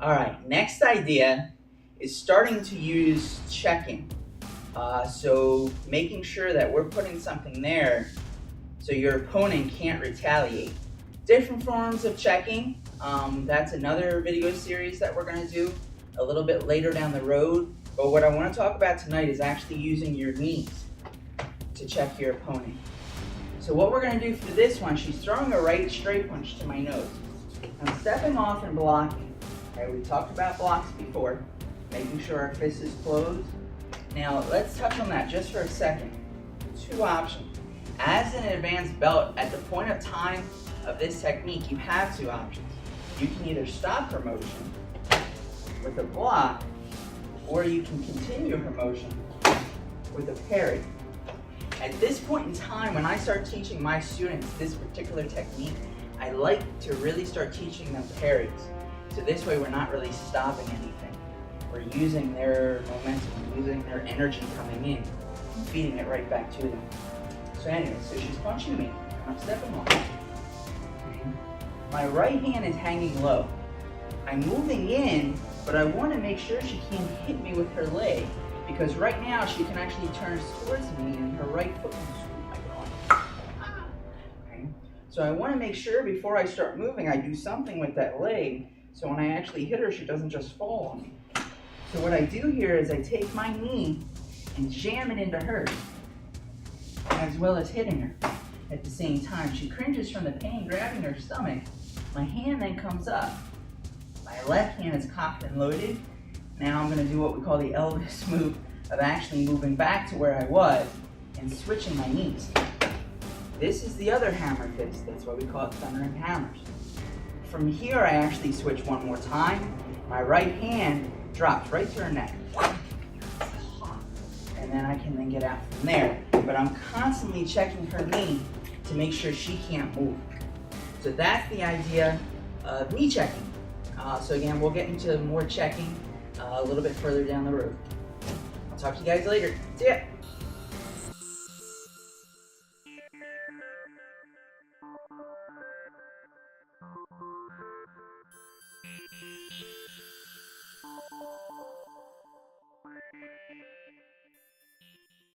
All right, next idea is starting to use checking. So making sure that we're putting something there so your opponent can't retaliate. Different forms of checking. That's another video series that we're going to do a little bit later down the road. But what I want to talk about tonight is actually using your knees to check your opponent. So what we're going to do for this one, she's throwing a right straight punch to my nose. I'm stepping off and blocking. Okay, we talked about blocks before, making sure our fist is closed. Now let's touch on that just for a second. Two options. As an advanced belt, at the point of time of this technique, you have two options. You can either stop her motion with a block, or you can continue her motion with a parry. At this point in time, when I start teaching my students this particular technique, I like to really start teaching them parries. So this way we're not really stopping anything. We're using their momentum, using their energy coming in, and feeding it right back to them. So anyway, so she's punching me, I'm stepping off. My right hand is hanging low. I'm moving in, but I want to make sure she can't hit me with her leg, because right now she can actually turn towards me and her right foot can scoop my groin. Okay. So I want to make sure before I start moving, I do something with that leg, so when I actually hit her, she doesn't just fall on me. So what I do here is I take my knee and jam it into her, as well as hitting her at the same time. She cringes from the pain, grabbing her stomach. My hand then comes up. My left hand is cocked and loaded. Now I'm going to do what we call the Elvis move of actually moving back to where I was and switching my knees. This is the other hammer fist. That's why we call it thundering hammers. From here, I actually switch one more time. My right hand drops right to her neck. And then I can then get out from there. But I'm constantly checking her knee to make sure she can't move. So that's the idea of knee checking. So again, we'll get into more checking a little bit further down the road. I'll talk to you guys later. See ya.